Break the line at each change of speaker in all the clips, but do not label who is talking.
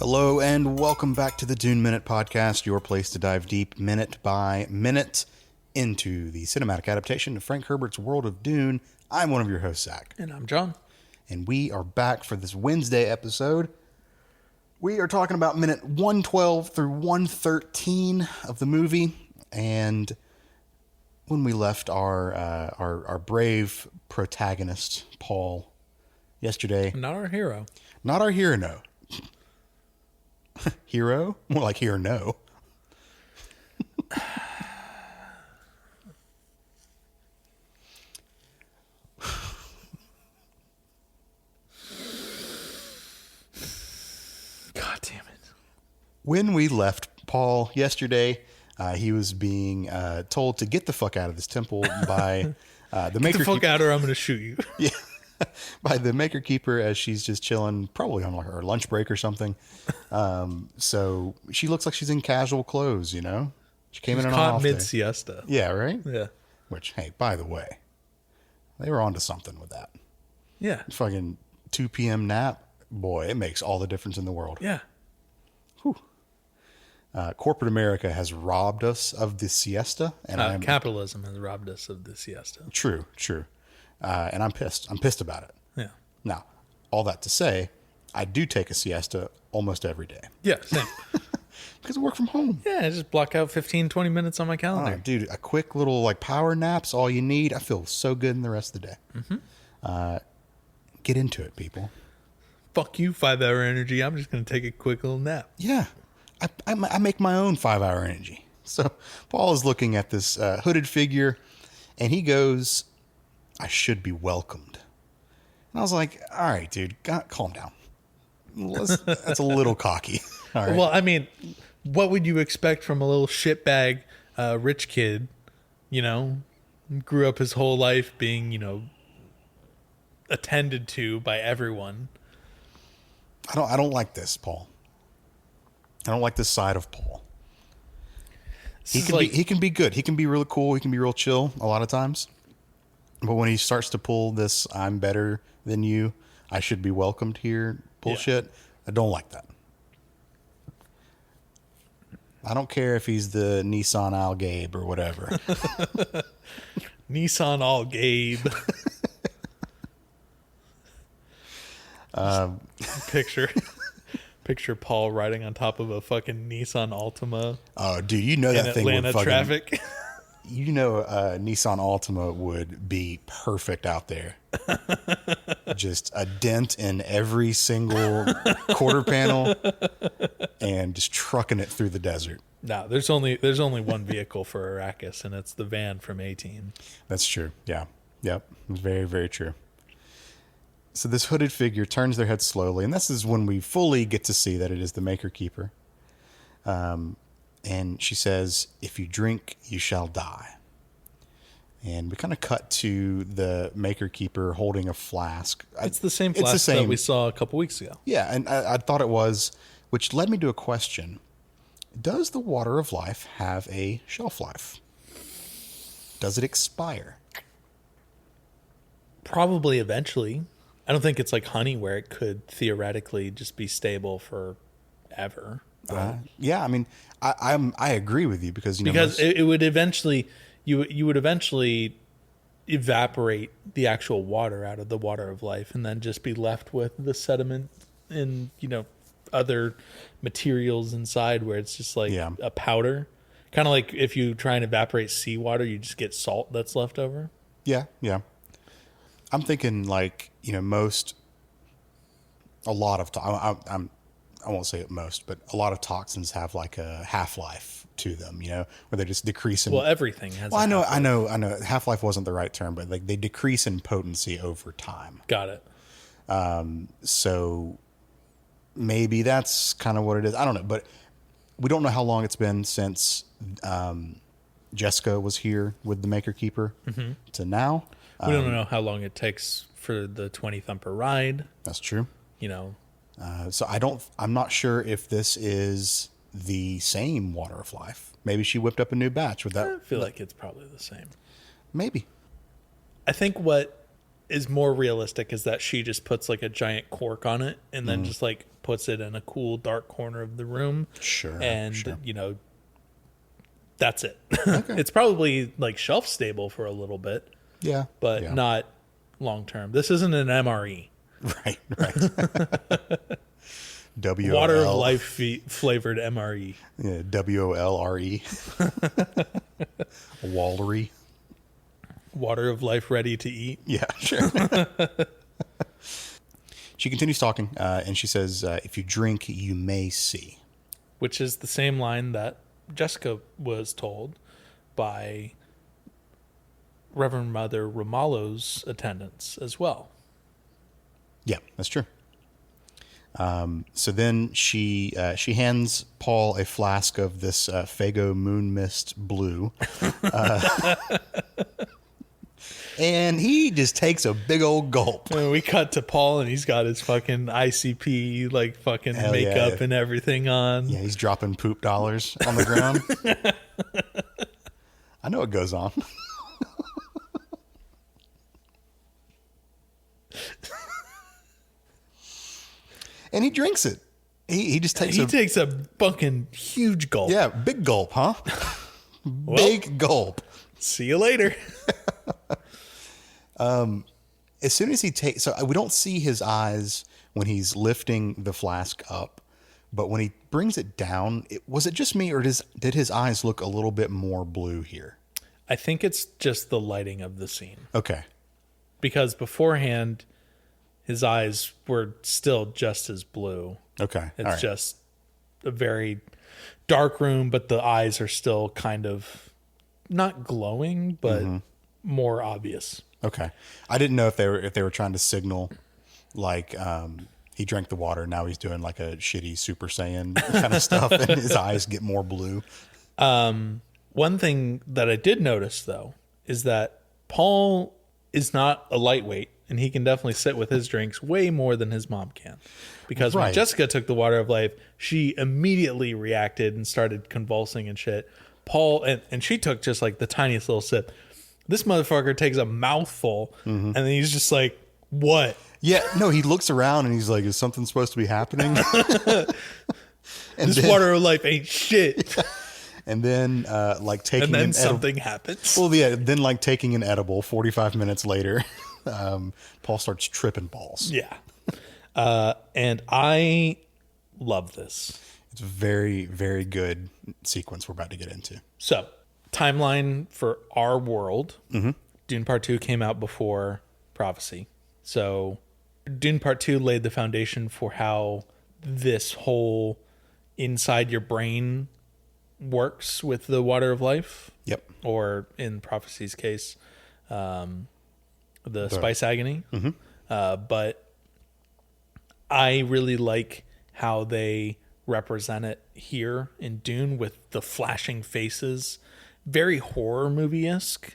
Hello and welcome back to the Dune Minute Podcast, your place to dive deep minute by minute into the cinematic adaptation of Frank Herbert's world of Dune. I'm one of your hosts, Zach.
And I'm John.
And we are back for this Wednesday episode. We are talking about minute 112 through 113 of the movie. And when we left our brave protagonist, Paul, yesterday.
Not our hero.
Not our hero, no. Hero? More like here, no.
God damn it.
When we left Paul yesterday, he was being told to get the fuck out of this temple by the
Get
Maker
the fuck
Keeper.
out or I'm going to shoot you.
Yeah. By the Maker Keeper as she's just chilling, probably on her lunch break or something. So she looks like she's in casual clothes, you know? She came in on an
Caught
off
mid
day.
siesta.
Yeah, right?
Yeah.
Which, hey, by the way, they were onto something with that.
Yeah.
Fucking 2 p.m. nap. Boy, it makes all the difference in the world.
Yeah.
Whew. Corporate America has robbed us of the siesta. And
Capitalism has robbed us of the siesta.
True. And I'm pissed. I'm pissed about it.
Yeah.
Now, all that to say, I do take a siesta almost every day.
Yeah, same.
Because I work from home.
Yeah, I just block out 15, 20 minutes on my calendar.
Dude, a quick little like power nap's all you need. I feel so good in the rest of the day. Mm-hmm. Get into it, people.
Fuck you, 5-hour energy. I'm just going to take a quick little nap.
Yeah. I make my own 5-hour energy. So Paul is looking at this hooded figure, and he goes, I should be welcomed. And I was like, all right, dude, calm down. That's a little cocky. All right.
Well, I mean, what would you expect from a little shitbag rich kid, you know, grew up his whole life being, you know, attended to by everyone.
I don't like this, Paul. I don't like this side of Paul. He can be good. He can be really cool. He can be real chill a lot of times. But when he starts to pull this I'm better than you, I should be welcomed here bullshit, I don't like that. I don't care if he's the Nissan Al Gabe or whatever.
Nissan All Gabe. Picture Paul riding on top of a fucking Nissan Altima.
Oh, dude, you know
in
that thing would
Atlanta
fucking,
traffic.
You know, Nissan Altima would be perfect out there. Just a dent in every single quarter panel, and just trucking it through the desert.
No, there's only one vehicle for Arrakis, and it's the van from A-Team.
That's true. Yeah. Yep. Very, very true. So this hooded figure turns their head slowly, and this is when we fully get to see that it is the Maker Keeper. And she says, if you drink, you shall die. And we kind of cut to the Maker Keeper holding a flask.
It's the same flask that we saw a couple weeks ago.
Yeah, and I thought it was, which led me to a question. Does the water of life have a shelf life? Does it expire?
Probably eventually. I don't think it's like honey where it could theoretically just be stable forever.
Yeah, I mean, I agree with you because
it would eventually you would eventually evaporate the actual water out of the water of life and then just be left with the sediment and other materials inside where it's just like a powder, kind of like if you try and evaporate seawater, you just get salt that's left over.
Yeah. I'm thinking like I won't say it most, but a lot of toxins have like a half-life to them, where they just decrease in...
Well, everything has
I know. Half-life wasn't the right term, but like they decrease in potency over time.
Got it.
So maybe that's kind of what it is. I don't know, but we don't know how long it's been since Jessica was here with the Maker Keeper to now.
We don't know how long it takes for the 20 thumper ride.
That's true. So I'm not sure if this is the same water of life. Maybe she whipped up a new batch with that.
I feel like it's probably the same.
Maybe.
I think what is more realistic is that she just puts like a giant cork on it and then just like puts it in a cool dark corner of the room.
Sure.
And that's it.
Okay.
It's probably like shelf stable for a little bit,
Yeah.
but
yeah.
not long term. This isn't an MRE.
Right. WOL.
Water of life flavored MRE.
Yeah, WOLRE. Wallery.
Water of life ready to eat.
Yeah, sure. She continues talking, and she says, if you drink, you may see.
Which is the same line that Jessica was told by Reverend Mother Romalo's attendants as well.
Yeah, that's true. So then she hands Paul a flask of this Fago Moon Mist Blue. And he just takes a big old gulp.
And we cut to Paul, and he's got his fucking ICP, like fucking
Hell
makeup
yeah.
and everything on.
Yeah, he's dropping poop dollars on the ground. I know what goes on. And he drinks it. He just takes
takes a fucking huge gulp.
Yeah, big gulp, huh? Big gulp.
See you later.
As soon as he takes, so we don't see his eyes when he's lifting the flask up, but when he brings it down, was it just me or did his eyes look a little bit more blue here?
I think it's just the lighting of the scene.
Okay.
Because beforehand, his eyes were still just as blue.
Okay.
It's
All right.
just a very dark room, but the eyes are still kind of not glowing, but more obvious.
Okay. I didn't know if they were trying to signal like he drank the water, now he's doing like a shitty Super Saiyan kind of stuff and his eyes get more blue.
One thing that I did notice though is that Paul is not a lightweight and he can definitely sit with his drinks way more than his mom can. Because when
Right.
Jessica took the water of life, she immediately reacted and started convulsing and shit. Paul, and she took just like the tiniest little sip. This motherfucker takes a mouthful and then he's just like, what?
Yeah, no, he looks around and he's like, is something supposed to be happening?
This water of life ain't shit.
And then like taking
And then
an
something happens.
Well, yeah, then like taking an edible 45 minutes later, Paul starts tripping balls.
Yeah. And I love this.
It's a very, very good sequence we're about to get into.
So, timeline for our world. Dune Part 2 came out before Prophecy. So, Dune Part 2 laid the foundation for how this whole inside your brain works with the water of life.
Yep.
Or in Prophecy's case, the spice agony. But I really like how they represent it here in Dune with the flashing faces, very horror movie-esque,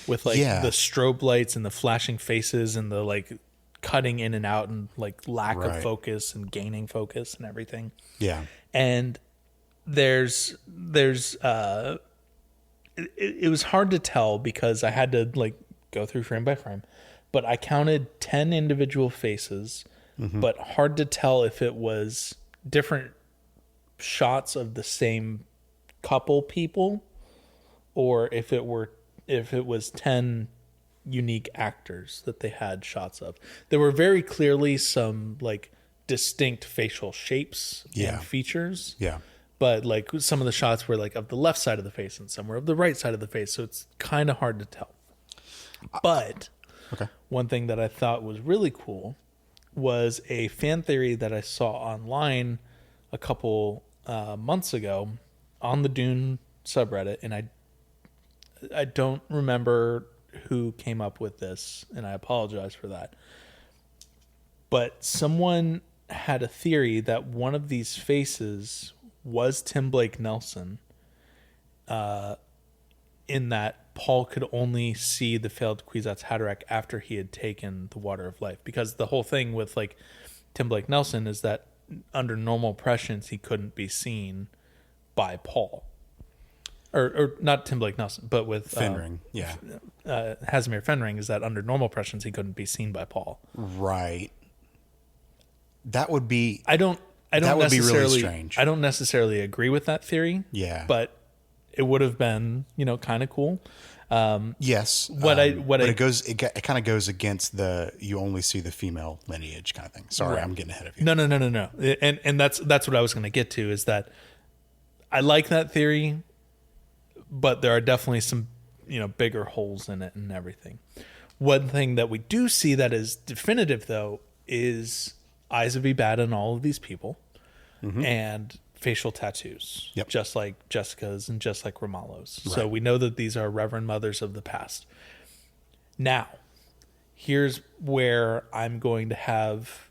with like the strobe lights and the flashing faces and the like cutting in and out and like lack of focus and gaining focus and everything.
Yeah.
And it was hard to tell because I had to like go through frame by frame, but I counted 10 individual faces, but hard to tell if it was different shots of the same couple people or if it was 10 unique actors that they had shots of. There were very clearly some like distinct facial shapes and features.
Yeah.
But like some of the shots were like of the left side of the face and some were of the right side of the face. So it's kind of hard to tell. But one thing that I thought was really cool was a fan theory that I saw online a couple months ago on the Dune subreddit. And I don't remember who came up with this, and I apologize for that. But someone had a theory that one of these faces was Tim Blake Nelson, in that Paul could only see the failed Kwisatz Haderach after he had taken the water of life. Because the whole thing with like Tim Blake Nelson is that under normal prescience he couldn't be seen by Paul. or not Tim Blake Nelson, but with
Fenring. Yeah.
Casimir Fenring, is that under normal pressures he couldn't be seen by Paul.
Right. That would be.
I don't
That would be really
necessarily.
strange.
I don't necessarily agree with that theory.
Yeah.
But it would have been, kind of cool.
Yes.
But
it kind of goes against you only see the female lineage kind of thing. Sorry,
Right.
I'm getting ahead of you.
No. And that's what I was going to get to, is that I like that theory, but there are definitely some, bigger holes in it and everything. One thing that we do see that is definitive, though, is eyes of Ibad in all of these people, and facial tattoos,
Yep.
just like Jessica's and just like Romalo's. So
Right.
we know that these are Reverend Mothers of the past. Now, here's where I'm going to have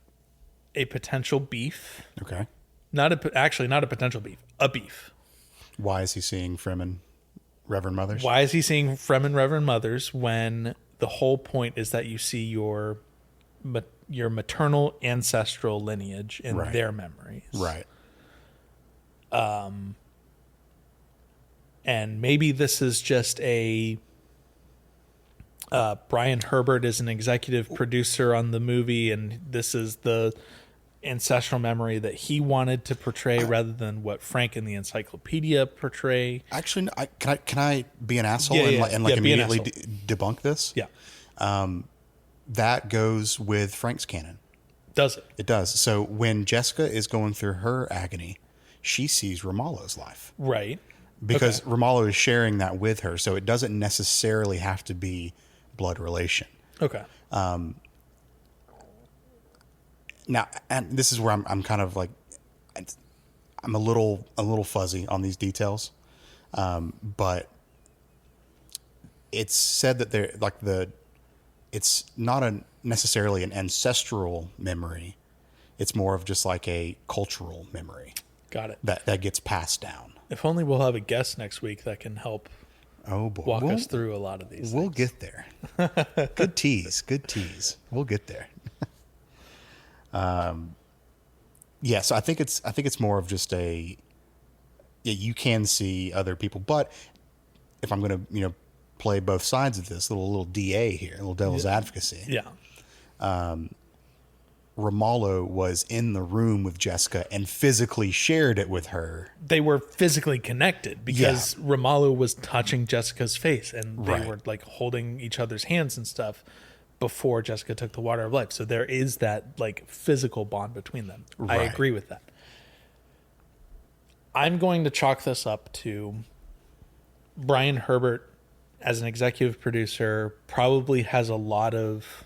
a potential beef.
Okay.
Not a potential beef, a beef.
Why is he seeing Fremen, Reverend Mothers?
Why is he seeing Fremen Reverend Mothers when the whole point is that you see your maternal ancestral lineage in
Right.
their memories?
Right.
And maybe this is just a Brian Herbert is an executive producer on the movie, and this is the ancestral memory that he wanted to portray rather than what Frank and the encyclopedia portray.
Actually, can I be an asshole
Yeah,
and
be an
immediately
asshole.
debunk this?
Yeah.
That goes with Frank's canon.
Does it?
It does. So when Jessica is going through her agony, she sees Romalo's life
Right.
because
Okay.
Romalo is sharing that with her. So it doesn't necessarily have to be blood relation.
Okay.
Now, and this is where I'm kind of like, I'm a little fuzzy on these details, but it's said that it's not necessarily an ancestral memory. It's more of just like a cultural memory
Got it.
that gets passed down.
If only we'll have a guest next week that can help
Oh boy,
walk us through a lot of these
We'll
things.
get there. Good tease. Good tease. We'll get there. Yeah, so I think it's more of just you can see other people, but if I'm going to play both sides of this little DA here, a little devil's advocacy.
Yeah.
Romalo was in the room with Jessica and physically shared it with her.
They were physically connected because Romalo was touching Jessica's face, and they
Right.
were like holding each other's hands and stuff before Jessica took the water of life. So there is that like physical bond between them. I
Right.
agree with that. I'm going to chalk this up to Brian Herbert as an executive producer probably has a lot of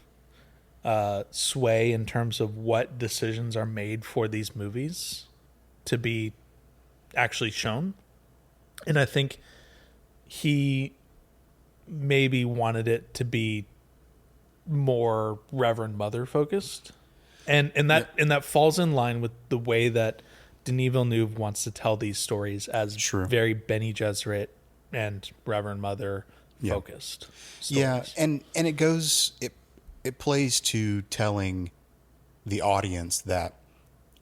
sway in terms of what decisions are made for these movies to be actually shown. And I think he maybe wanted it to be more Reverend Mother focused. And that falls in line with the way that Denis Villeneuve wants to tell these stories as
True.
very Bene Gesserit and Reverend Mother
Yeah.
focused stories.
Yeah, and it plays to telling the audience that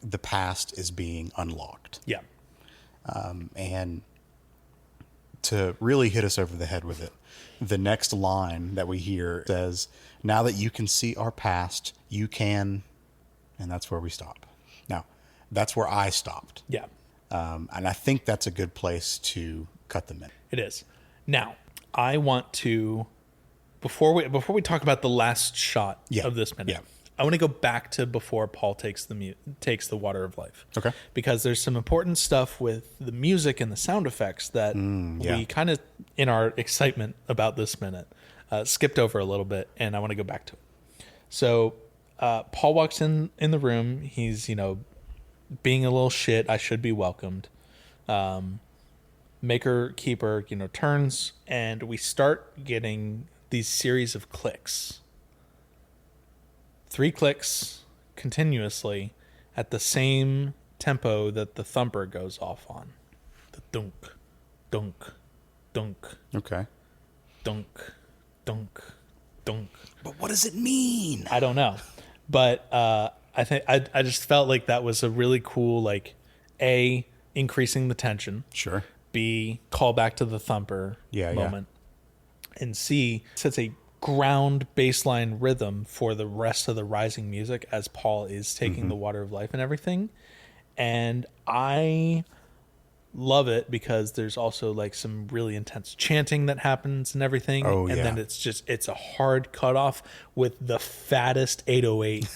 the past is being unlocked.
Yeah.
And to really hit us over the head with it, the next line that we hear says, "Now that you can see our past, you can," and that's where we stop. Now, that's where I stopped.
Yeah.
And I think that's a good place to cut them in.
It is. Now, I want to before we talk about the last shot
Yeah.
of this minute.
Yeah.
I want to go back to before Paul takes the water of life.
Okay.
Because there's some important stuff with the music and the sound effects that
yeah.
we kind of, in our excitement about this minute, skipped over a little bit, and I want to go back to it. So Paul walks in the room. He's, being a little shit. I should be welcomed. Maker Keeper, turns, and we start getting these series of clicks. 3 clicks continuously at the same tempo that the thumper goes off on. The dunk, dunk, dunk,
Okay.
dunk, dunk, dunk.
But what does it mean?
I don't know. But I think I just felt like that was a really cool, increasing the tension.
Sure.
B, call back to the thumper moment. And C, sets a ground baseline rhythm for the rest of the rising music as Paul is taking the water of life and everything. And I love it because there's also like some really intense chanting that happens and everything.
Oh,
and then it's a hard cutoff with the fattest 808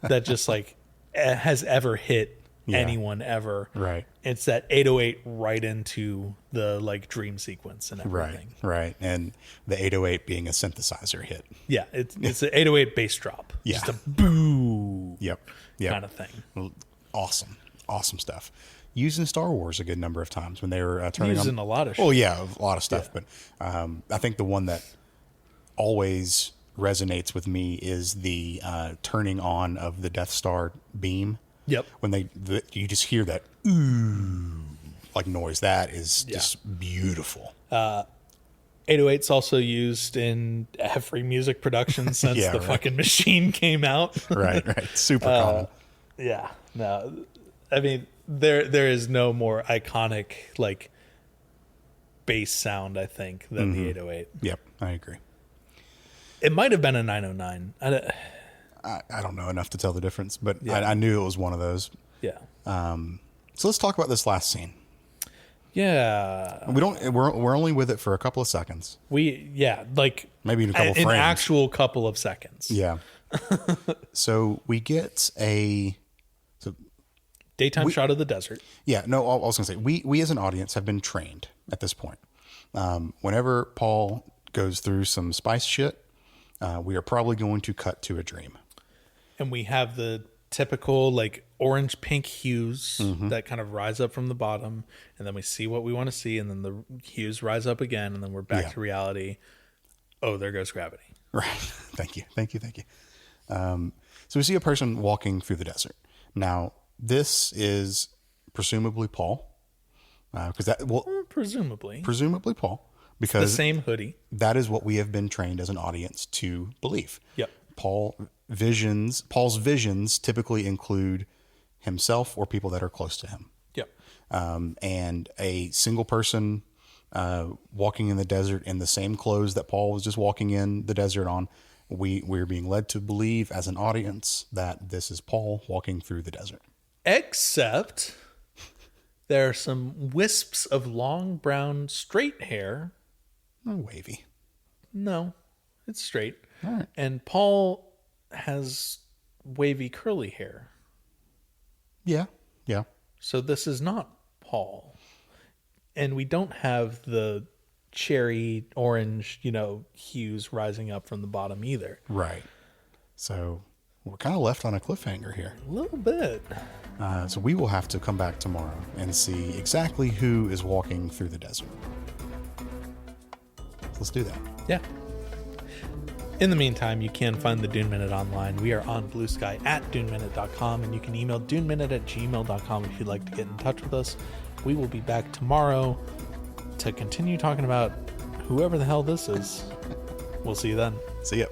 that just like has ever hit anyone ever.
Right.
It's that 808 right into the like dream sequence and everything.
Right. And the 808 being a synthesizer hit.
Yeah, it's an 808 bass drop.
Yeah.
Just a boo.
Yep.
Kind of thing.
Awesome stuff. Used in Star Wars a good number of times when they were turning
Used
on.
in a lot of shit.
Oh yeah, a lot of stuff. But I think the one that always resonates with me is the turning on of the Death Star beam.
Yep.
When you just hear that ooh like noise, that is just beautiful.
808's also used in every music production since the fucking machine came out.
Right. Super common.
Yeah. No, I mean there is no more iconic like bass sound, I think, than the 808.
Yep, I agree.
It might have been a 909.
I don't know enough to tell the difference, but I knew it was one of those.
Yeah.
So let's talk about this last scene.
Yeah.
We're only with it for a couple of seconds.
Like
maybe a couple
an
frames.
actual couple of seconds.
Yeah. So we get
daytime shot of the desert.
Yeah. No, I was going to say we as an audience have been trained at this point. Whenever Paul goes through some spice shit, we are probably going to cut to a dream.
And we have the typical like orange pink hues that kind of rise up from the bottom, and then we see what we want to see, and then the hues rise up again, and then we're back to reality. Oh, there goes gravity.
Right. Thank you. So we see a person walking through the desert. Now, this is presumably Paul, because presumably
It's
Paul, because
the same hoodie.
That is what we have been trained as an audience to believe.
Yep.
Paul's visions typically include himself or people that are close to him.
Yep.
And a single person walking in the desert in the same clothes that Paul was just walking in the desert on, we're being led to believe as an audience that this is Paul walking through the desert.
Except there are some wisps of long brown straight hair.
Oh, wavy.
No, it's straight.
All right.
And Paul has wavy curly hair.
Yeah.
So this is not Paul. And we don't have the cherry orange, hues rising up from the bottom either.
Right. So we're kind of left on a cliffhanger here.
A little bit.
So we will have to come back tomorrow and see exactly who is walking through the desert. Let's do that.
Yeah. In the meantime, you can find the Dune Minute online. We are on Blue Sky at duneminute.com, and you can email duneminute@gmail.com if you'd like to get in touch with us. We will be back tomorrow to continue talking about whoever the hell this is. We'll see you then.
See ya.